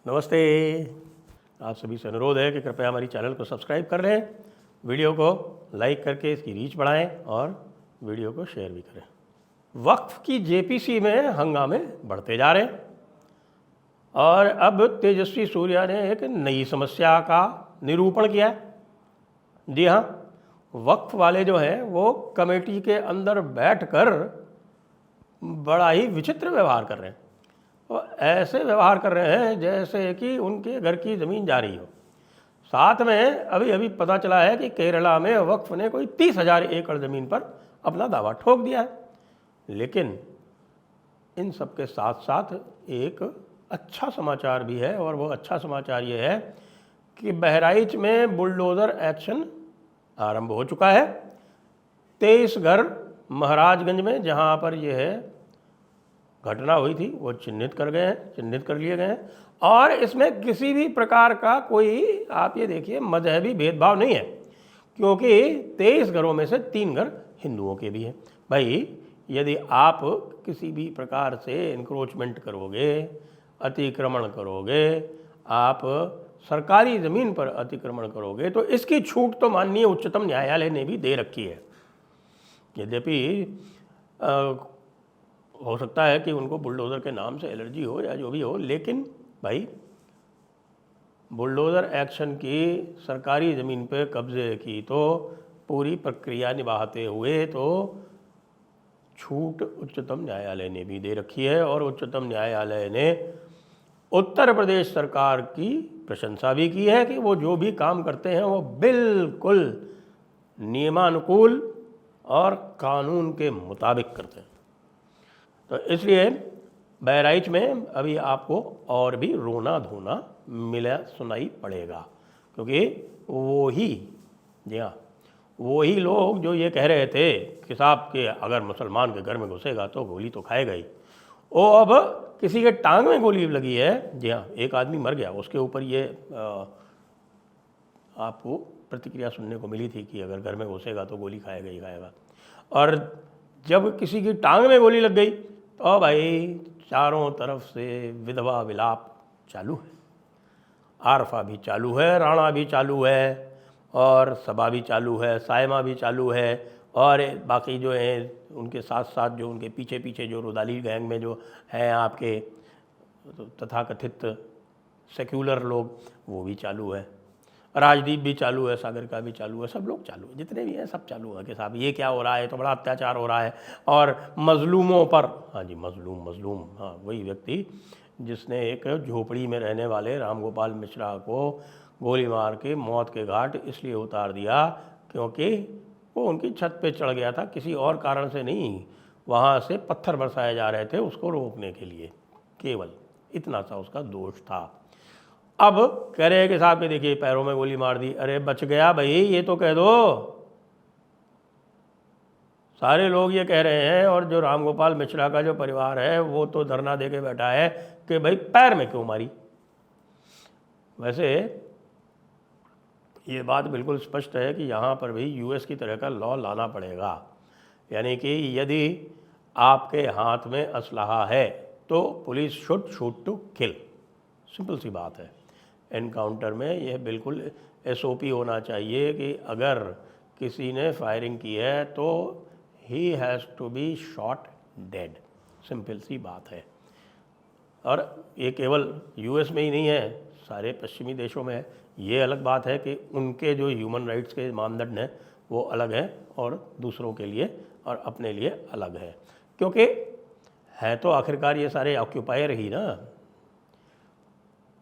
नमस्ते। आप सभी से अनुरोध है कि कृपया हमारी चैनल को सब्सक्राइब कर लें, वीडियो को लाइक करके इसकी रीच बढ़ाएं और वीडियो को शेयर भी करें। वक्फ की जेपीसी में हंगामे बढ़ते जा रहे हैं और अब तेजस्वी सूर्या ने एक नई समस्या का निरूपण किया है। जी हाँ, वक्फ वाले जो हैं वो कमेटी के अंदर बैठकर बड़ा ही विचित्र व्यवहार कर रहे हैं और ऐसे व्यवहार कर रहे हैं जैसे कि उनके घर की ज़मीन जा रही हो। साथ में अभी अभी पता चला है कि केरला में वक्फ ने कोई 30,000 एकड़ ज़मीन पर अपना दावा ठोक दिया है। लेकिन इन सब के साथ साथ एक अच्छा समाचार भी है और वो अच्छा समाचार ये है कि बहराइच में बुलडोज़र एक्शन आरंभ हो चुका है। 23 घर महाराजगंज में जहाँ पर यह घटना हुई थी वो चिन्हित कर लिए गए हैं और इसमें किसी भी प्रकार का कोई, आप ये देखिए, मजहबी भेदभाव नहीं है, क्योंकि 23 घरों में से 3 घर हिंदुओं के भी हैं। भाई, यदि आप किसी भी प्रकार से इंक्रोचमेंट करोगे, अतिक्रमण करोगे, आप सरकारी ज़मीन पर अतिक्रमण करोगे तो इसकी छूट तो माननीय उच्चतम न्यायालय ने भी दे रखी है। यद्यपि हो सकता है कि उनको बुलडोज़र के नाम से एलर्जी हो या जो भी हो, लेकिन भाई बुलडोज़र एक्शन की सरकारी ज़मीन पे कब्ज़े की तो पूरी प्रक्रिया निभाते हुए तो छूट उच्चतम न्यायालय ने भी दे रखी है और उच्चतम न्यायालय ने उत्तर प्रदेश सरकार की प्रशंसा भी की है कि वो जो भी काम करते हैं वो बिल्कुल नियमानुकूल और कानून के मुताबिक करते हैं। तो इसलिए बहराइच में अभी आपको और भी रोना धोना मिला सुनाई पड़ेगा, क्योंकि वही लोग जो ये कह रहे थे कि साहब कि अगर मुसलमान के घर में घुसेगा तो गोली तो खाएगा ही, वो अब किसी के टांग में गोली लगी है। जी हाँ, एक आदमी मर गया, उसके ऊपर ये आपको प्रतिक्रिया सुनने को मिली थी कि अगर घर में घुसेगा तो गोली खाएगा ही खाएगा। और जब किसी की टांग में गोली लग गई तो भाई चारों तरफ से विधवा विलाप चालू है, आरफा भी चालू है, राणा भी चालू है और सबा भी चालू है, सायमा भी चालू है और बाकी जो हैं उनके साथ साथ जो उनके पीछे पीछे जो रुदाली गैंग में जो हैं आपके तथाकथित सेक्युलर लोग, वो भी चालू है, राजदीप भी चालू है, सागर का भी चालू है, सब लोग चालू है, जितने भी हैं सब चालू है कि साहब ये क्या हो रहा है, तो बड़ा अत्याचार हो रहा है और मजलूमों पर, हाँ जी मजलूम, हाँ वही व्यक्ति जिसने एक झोपड़ी में रहने वाले रामगोपाल मिश्रा को गोली मार के मौत के घाट इसलिए उतार दिया क्योंकि वो उनकी छत पे चढ़ गया था, किसी और कारण से नहीं, वहाँ से पत्थर बरसाए जा रहे थे उसको रोकने के लिए, केवल इतना सा उसका दोष था। अब कह रहे हैं कि साहब के देखिए पैरों में गोली मार दी, अरे बच गया भाई, ये तो कह दो। सारे लोग ये कह रहे हैं और जो रामगोपाल मिश्रा का जो परिवार है वो तो धरना दे के बैठा है कि भाई पैर में क्यों मारी। वैसे ये बात बिल्कुल स्पष्ट है कि यहाँ पर भी यूएस की तरह का लॉ लाना पड़ेगा, यानी कि यदि आपके हाथ में असलहा है तो police should shoot to kill, simple सी बात है। एनकाउंटर में यह बिल्कुल एसओपी होना चाहिए कि अगर किसी ने फायरिंग की है तो he has to be shot dead, simple सी बात है। और ये केवल यूएस में ही नहीं है, सारे पश्चिमी देशों में है। ये अलग बात है कि उनके जो ह्यूमन राइट्स के मानदंड हैं वो अलग हैं और दूसरों के लिए और अपने लिए अलग है, क्योंकि है तो आखिरकार ये सारे ऑक्यूपायर ही ना।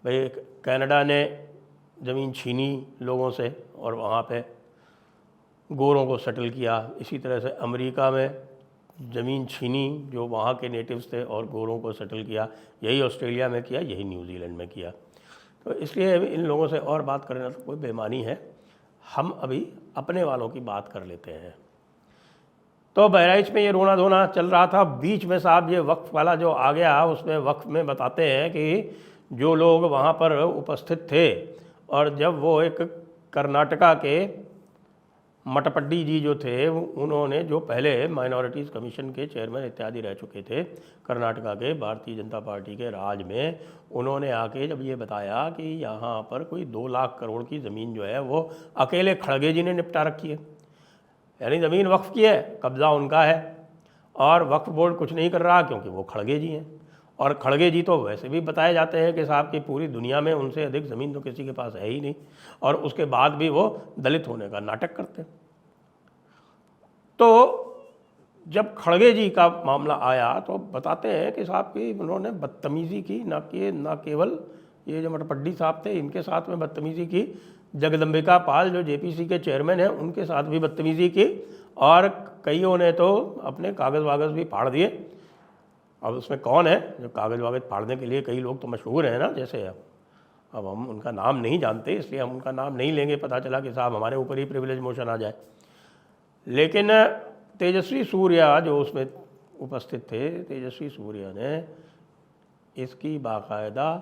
भाई कनाडा ने ज़मीन छीनी लोगों से और वहाँ पे गोरों को सेटल किया, इसी तरह से अमेरिका में ज़मीन छीनी जो वहाँ के नेटिव्स थे और गोरों को सेटल किया, यही ऑस्ट्रेलिया में किया, यही न्यूजीलैंड में किया। तो इसलिए इन लोगों से और बात करना तो कोई बेमानी है, हम अभी अपने वालों की बात कर लेते हैं। तो बहराइच में ये रोना धोना चल रहा था, बीच में साहब ये वक्फ वाला जो आ गया, उसमें वक्फ में बताते हैं कि जो लोग वहाँ पर उपस्थित थे और जब वो एक कर्नाटका के मटपड्डी जी जो थे उन्होंने, जो पहले माइनॉरिटीज़ कमीशन के चेयरमैन इत्यादि रह चुके थे कर्नाटका के भारतीय जनता पार्टी के राज में, उन्होंने आके जब ये बताया कि यहाँ पर कोई 2 लाख करोड़ की ज़मीन जो है वो अकेले खड़गे जी ने निपटा रखी है, यानी ज़मीन वक्फ़ की है, कब्ज़ा उनका है, और वक्फ बोर्ड कुछ नहीं कर रहा क्योंकि वो खड़गे जी हैं। और खड़गे जी तो वैसे भी बताए जाते हैं कि साहब की पूरी दुनिया में उनसे अधिक ज़मीन तो किसी के पास है ही नहीं, और उसके बाद भी वो दलित होने का नाटक करते हैं। तो जब खड़गे जी का मामला आया तो बताते हैं कि साहब की उन्होंने बदतमीज़ी की, ना केवल ये जो मटपड्डी साहब थे इनके साथ में बदतमीज़ी की, जगदम्बिका पाल जो जेपीसी के चेयरमैन हैं उनके साथ भी बदतमीज़ी की, और कईयों ने तो अपने कागज़ वागज़ भी फाड़ दिए। अब उसमें कौन है जो कागज़ वागज़ फाड़ने के लिए, कई लोग तो मशहूर हैं ना, जैसे अब हम उनका नाम नहीं जानते इसलिए हम उनका नाम नहीं लेंगे, पता चला कि साहब हमारे ऊपर ही प्रिविलेज मोशन आ जाए। लेकिन तेजस्वी सूर्या जो उसमें उपस्थित थे, तेजस्वी सूर्या ने इसकी बाकायदा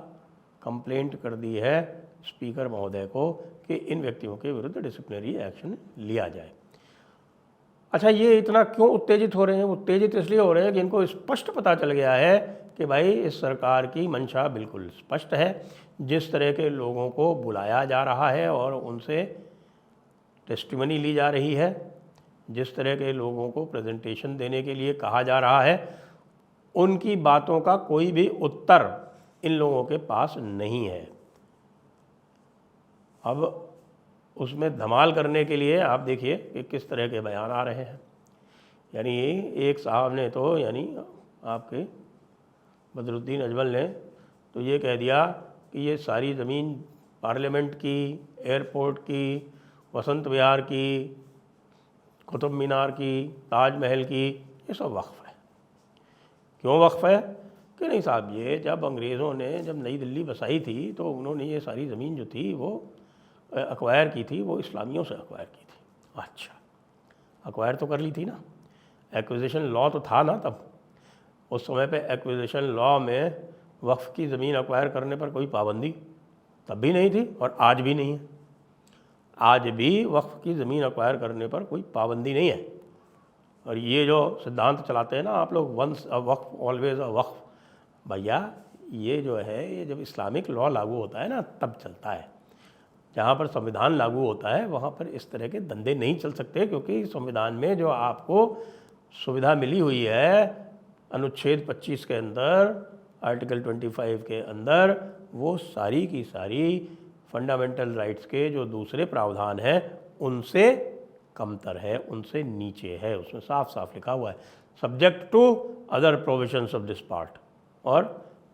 कंप्लेंट कर दी है स्पीकर महोदय को कि इन व्यक्तियों के विरुद्ध डिसिप्लिनरी एक्शन लिया जाए। अच्छा, ये इतना क्यों उत्तेजित हो रहे हैं? उत्तेजित इसलिए हो रहे हैं कि इनको स्पष्ट पता चल गया है कि भाई इस सरकार की मंशा बिल्कुल स्पष्ट है। जिस तरह के लोगों को बुलाया जा रहा है और उनसे टेस्टिमनी ली जा रही है, जिस तरह के लोगों को प्रेजेंटेशन देने के लिए कहा जा रहा है, उनकी बातों का कोई भी उत्तर इन लोगों के पास नहीं है। अब उसमें धमाल करने के लिए आप देखिए कि किस तरह के बयान आ रहे हैं। यानी एक साहब ने तो, यानी आपके बदरुद्दीन अजमल ने तो ये कह दिया कि ये सारी ज़मीन पार्लियामेंट की, एयरपोर्ट की, वसंत विहार की, कुतुब मीनार की, ताजमहल की, ये सब वक्फ़ है। क्यों वक्फ़ है? कि नहीं साहब, ये जब अंग्रेज़ों ने जब नई दिल्ली बसाई थी तो उन्होंने ये सारी ज़मीन जो थी वो अक्वायर की थी, वो इस्लामियों से अक्वायर की थी। अच्छा, अक्वायर तो कर ली थी ना, एक्विजिशन लॉ तो था ना तब। उस समय पे एक्विजिशन लॉ में वक्फ़ की ज़मीन अक्वायर करने पर कोई पाबंदी तब भी नहीं थी और आज भी नहीं है। आज भी वक्फ़ की ज़मीन अक्वायर करने पर कोई पाबंदी नहीं है। और ये जो सिद्धांत चलाते हैं ना आप लोग, वंस अ वक्फ़ ऑलवेज़ अ वक्फ़, भैया ये जो है, ये जब इस्लामिक लॉ लागू होता है ना तब चलता है। जहाँ पर संविधान लागू होता है वहाँ पर इस तरह के धंधे नहीं चल सकते, क्योंकि संविधान में जो आपको सुविधा मिली हुई है अनुच्छेद 25 के अंदर, आर्टिकल 25 के अंदर, वो सारी की सारी फंडामेंटल राइट्स के जो दूसरे प्रावधान हैं उनसे कमतर है, उनसे नीचे है। उसमें साफ साफ लिखा हुआ है subject to other provisions of this part, और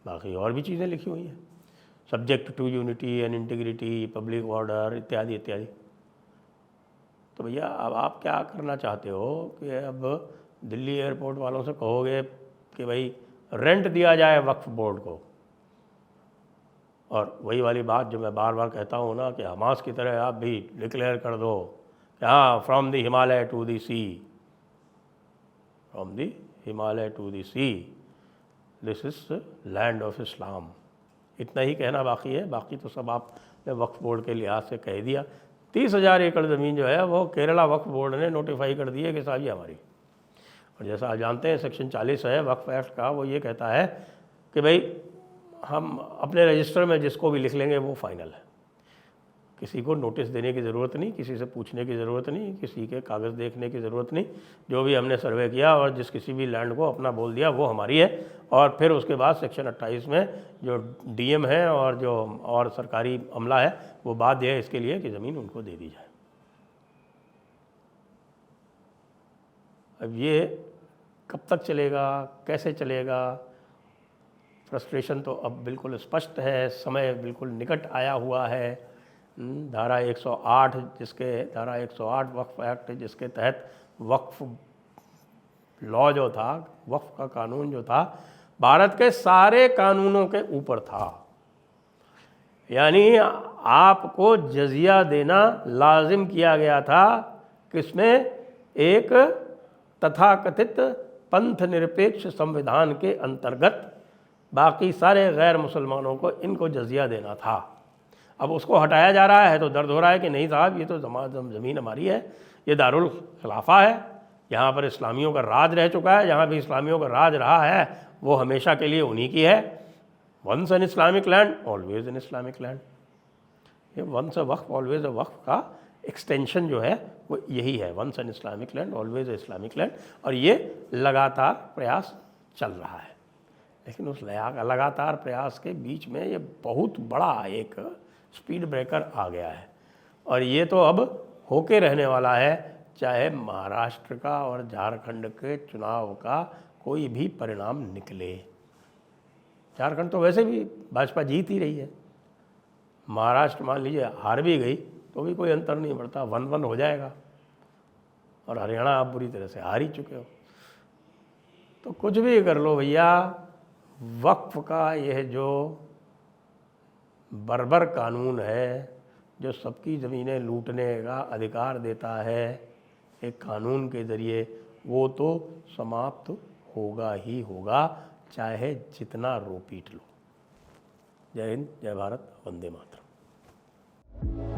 बाकी और भी चीज़ें लिखी हुई हैं, subject to unity and integrity, public order इत्यादि इत्यादि। तो भैया अब आप क्या करना चाहते हो कि अब दिल्ली एयरपोर्ट वालों से कहोगे कि भाई रेंट दिया जाए वक्फ बोर्ड को, और वही वाली बात जो मैं बार बार कहता हूँ ना कि हमास की तरह आप भी डिक्लेयर कर दो कि हाँ, from the Himalaya to the sea, from the Himalaya to the sea this is land of Islam. इतना ही कहना बाकी है, बाकी तो सब आपने वक्फ बोर्ड के लिहाज से कह दिया। 30,000 एकड़ ज़मीन जो है वो केरला वक्फ बोर्ड ने नोटिफाई कर दी है कि साहब ये हमारी। और जैसा आप जानते हैं सेक्शन 40 है वक्फ एक्ट का, वो ये कहता है कि भाई हम अपने रजिस्टर में जिसको भी लिख लेंगे वो फाइनल है, किसी को नोटिस देने की ज़रूरत नहीं, किसी से पूछने की ज़रूरत नहीं, किसी के कागज़ देखने की ज़रूरत नहीं। जो भी हमने सर्वे किया और जिस किसी भी लैंड को अपना बोल दिया वो हमारी है। और फिर उसके बाद सेक्शन 28 में जो डीएम है और जो और सरकारी अमला है वो बाध्य है इसके लिए कि ज़मीन उनको दे दी जाए। अब ये कब तक चलेगा, कैसे चलेगा? फ्रस्ट्रेशन तो अब बिल्कुल स्पष्ट है, समय बिल्कुल निकट आया हुआ है। धारा 108 धारा 108 वक्फ एक्ट जिसके तहत वक्फ लॉ जो था, वक्फ का कानून जो था, भारत के सारे कानूनों के ऊपर था। यानी आपको जजिया देना लाजिम किया गया था, किसमें? एक तथाकथित पंथ निरपेक्ष संविधान के अंतर्गत बाकी सारे गैर मुसलमानों को इनको जजिया देना था। अब उसको हटाया जा रहा है तो दर्द हो रहा है कि नहीं साहब, ये तो ज़मीन हमारी है, ये दारुल खिलाफा है, यहाँ पर इस्लामियों का राज रह चुका है, जहाँ भी इस्लामियों का राज रहा है वो हमेशा के लिए उन्हीं की है। Once an Islamic land always an Islamic land. ये once a waqf always a waqf का एक्सटेंशन जो है वो यही है, once an Islamic land always a Islamic land. और ये लगातार प्रयास चल रहा है, लेकिन उस लगातार प्रयास के बीच में ये बहुत बड़ा एक स्पीड ब्रेकर आ गया है और ये तो अब होके रहने वाला है, चाहे महाराष्ट्र का और झारखंड के चुनाव का कोई भी परिणाम निकले। झारखंड तो वैसे भी भाजपा जीत ही रही है, महाराष्ट्र मान लीजिए हार भी गई तो भी कोई अंतर नहीं पड़ता, 1-1 हो जाएगा। और हरियाणा आप बुरी तरह से हार ही चुके हो। तो कुछ भी कर लो भैया, वक्फ का यह जो बर्बर कानून है, जो सबकी ज़मीनें लूटने का अधिकार देता है एक कानून के ज़रिए, वो तो समाप्त होगा ही होगा, चाहे जितना रो पीट लो। जय हिंद, जय भारत, वंदे मातरम।